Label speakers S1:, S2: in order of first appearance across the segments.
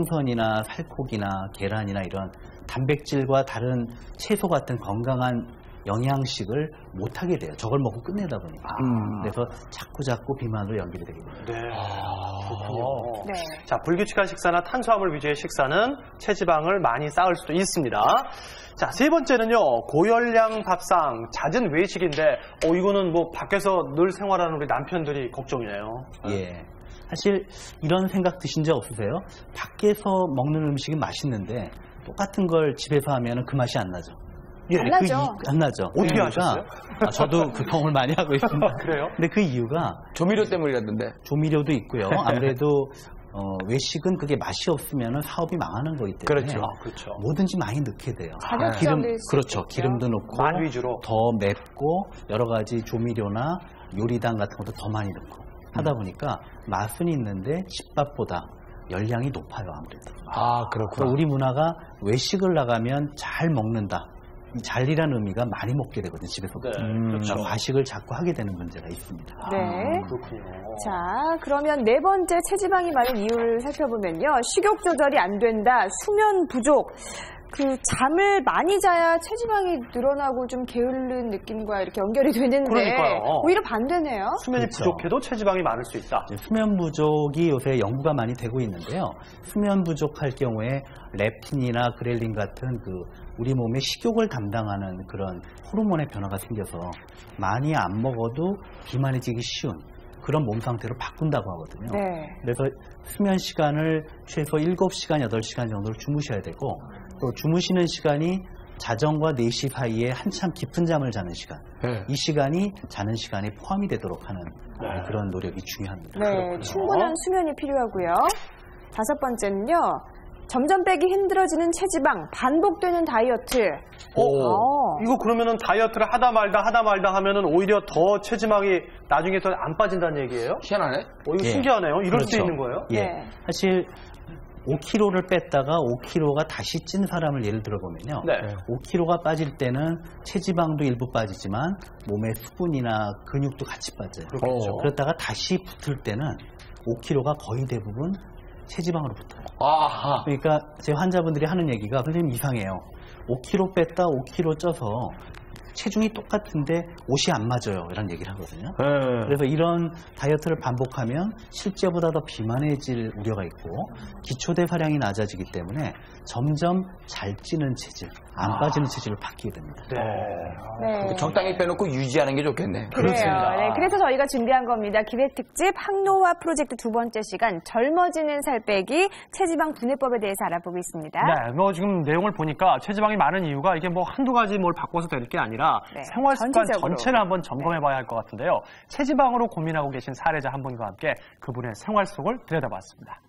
S1: 생선이나 살코기나 계란이나 이런 단백질과 다른 채소 같은 건강한 영양식을 못하게 돼요. 저걸 먹고 끝내다 보니까. 그래서 자꾸 비만으로 연결이 되게 됩니다.
S2: 네. 그렇군요.
S3: 네.
S2: 자, 불규칙한 식사나 탄수화물 위주의 식사는 체지방을 많이 쌓을 수도 있습니다. 자, 세 번째는요. 고열량 밥상, 잦은 외식인데 이거는 뭐 밖에서 늘 생활하는 우리 남편들이 걱정이네요.
S1: 예. 사실 이런 생각 드신 적 없으세요? 밖에서 먹는 음식이 맛있는데 똑같은 걸 집에서 하면 그 맛이 안 나죠.
S3: 예, 안 나죠.
S1: 안 나죠.
S2: 어떻게 하셨어요?
S1: 저도 그 경험을 많이 하고 있습니다.
S2: 그래요?
S1: 근데 그 이유가
S4: 조미료 때문이라던데.
S1: 조미료도 있고요. 아무래도 외식은 그게 맛이 없으면 사업이 망하는 거기 때문에
S2: 그렇죠. 그렇죠.
S1: 뭐든지 많이 넣게 돼요.
S3: 자극적일 수
S1: 그렇죠.
S3: 있겠죠.
S1: 기름도 넣고
S2: 맛 위주로.
S1: 더 맵고 여러 가지 조미료나 요리당 같은 것도 더 많이 넣고 하다 보니까 맛은 있는데 집밥보다 열량이 높아요. 아무래도.
S4: 아, 그렇구나.
S1: 우리 문화가 외식을 나가면 잘 먹는다. 이 잘이라는 의미가 많이 먹게 되거든요. 집에서.
S2: 네, 그렇죠.
S1: 과식을 자꾸 하게 되는 문제가 있습니다.
S3: 네.
S2: 그렇군요.
S3: 자, 그러면 네 번째 체지방이 많은 이유를 살펴보면요. 식욕 조절이 안 된다, 수면 부족. 그 잠을 많이 자야 체지방이 늘어나고 좀 게으른 느낌과 이렇게 연결이 되는데
S2: 그러니까요.
S3: 오히려 반대네요.
S2: 수면이
S1: 그렇죠.
S2: 부족해도 체지방이 많을 수 있다.
S1: 수면 부족이 요새 연구가 많이 되고 있는데요. 수면 부족할 경우에 렙틴이나 그렐린 같은 우리 몸의 식욕을 담당하는 그런 호르몬의 변화가 생겨서 많이 안 먹어도 비만해지기 쉬운 그런 몸 상태로 바꾼다고 하거든요.
S3: 네.
S1: 그래서 수면 시간을 최소 7시간, 8시간 정도를 주무셔야 되고 또 주무시는 시간이 자정과 4시 사이에 한참 깊은 잠을 자는 시간.
S4: 네.
S1: 이 시간이 자는 시간에 포함이 되도록 하는 그런 노력이 중요합니다.
S3: 네,
S2: 그렇군요.
S3: 충분한 수면이 필요하고요. 다섯 번째는요. 점점 빼기 힘들어지는 체지방, 반복되는 다이어트.
S2: 이거 그러면은 다이어트를 하다 말다 하면은 오히려 더 체지방이 나중에 더 안 빠진다는 얘기예요?
S4: 희한하네.
S2: 이거
S1: 예.
S2: 신기하네요. 이럴 수
S1: 그렇죠.
S2: 있는 거예요?
S1: 예.
S3: 네.
S1: 사실 5kg를 뺐다가 5kg가 다시 찐 사람을 예를 들어보면요.
S2: 네.
S1: 5kg가 빠질 때는 체지방도 일부 빠지지만 몸의 수분이나 근육도 같이 빠져요.
S2: 그렇겠죠.
S1: 그렇다가 다시 붙을 때는 5kg가 거의 대부분 체지방으로 붙어요.
S4: 아하.
S1: 그러니까 제 환자분들이 하는 얘기가 선생님 이상해요. 5kg 뺐다 5kg 쪄서 체중이 똑같은데 옷이 안 맞아요. 이런 얘기를 하거든요. 그래서 이런 다이어트를 반복하면 실제보다 더 비만해질 우려가 있고 기초대사량이 낮아지기 때문에 점점 잘 찌는 체질, 안 빠지는 체질로 바뀌게 됩니다.
S3: 네.
S4: 적당히 빼놓고 유지하는 게 좋겠네.
S3: 그래요. 네, 그래서 저희가 준비한 겁니다. 기획특집 항노화 프로젝트 두 번째 시간 젊어지는 살 빼기 체지방 분해법에 대해서 알아보고 있습니다.
S2: 네, 지금 내용을 보니까 체지방이 많은 이유가 이게 한두 가지 뭘 바꿔서 될 게 아니라
S3: 네,
S2: 생활 습관
S3: 전체적으로.
S2: 전체를 한번 점검해 봐야 할 것 같은데요. 체지방으로 고민하고 계신 사례자 한 분과 함께 그분의 생활 속을 들여다봤습니다.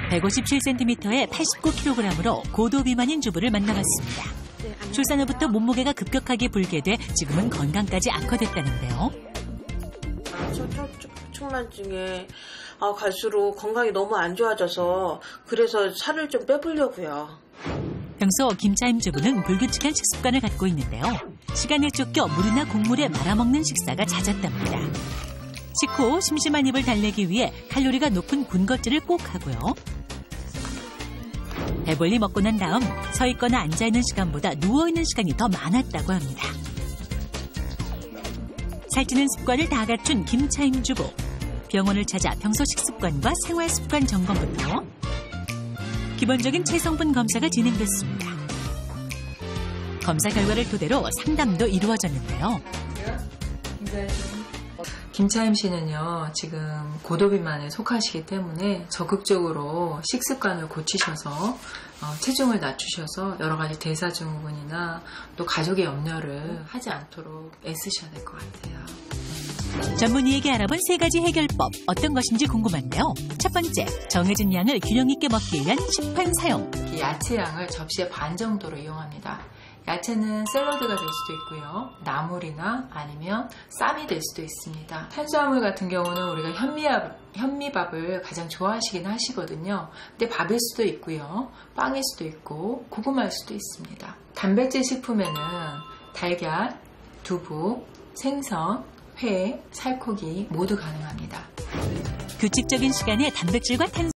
S5: 157cm에 89kg으로 고도 비만인 주부를 만나봤습니다. 출산 후부터 몸무게가 급격하게 불게 돼 지금은 건강까지 악화됐다는데요.
S6: 척추난증에 갈수록 건강이 너무 안 좋아져서 그래서 살을 좀 빼보려고요.
S5: 평소 김차임 주부는 불규칙한 식습관을 갖고 있는데요. 시간에 쫓겨 물이나 국물에 말아먹는 식사가 잦았답니다. 식후 심심한 입을 달래기 위해 칼로리가 높은 군것질을 꼭 하고요. 배불리 먹고 난 다음 서 있거나 앉아있는 시간보다 누워있는 시간이 더 많았다고 합니다. 살찌는 습관을 다 갖춘 김차임 주부. 병원을 찾아 평소 식습관과 생활습관 점검부터 기본적인 체성분 검사가 진행됐습니다. 검사 결과를 토대로 상담도 이루어졌는데요.
S7: 김차임 씨는요, 지금 고도비만에 속하시기 때문에 적극적으로 식습관을 고치셔서 체중을 낮추셔서 여러 가지 대사증후군이나 또 가족의 염려를 하지 않도록 애쓰셔야 될 것 같아요.
S5: 전문의에게 알아본 세 가지 해결법 어떤 것인지 궁금한데요. 첫 번째, 정해진 양을 균형 있게 먹기 위한 식판 사용.
S7: 야채 양을 접시의 반 정도로 이용합니다. 야채는 샐러드가 될 수도 있고요. 나물이나 아니면 쌈이 될 수도 있습니다. 탄수화물 같은 경우는 우리가 현미밥을 가장 좋아하시긴 하시거든요. 근데 밥일 수도 있고요. 빵일 수도 있고 고구마일 수도 있습니다. 단백질 식품에는 달걀, 두부, 생선, 회, 살코기 모두 가능합니다.
S5: 규칙적인 시간에 단백질과 탄수화물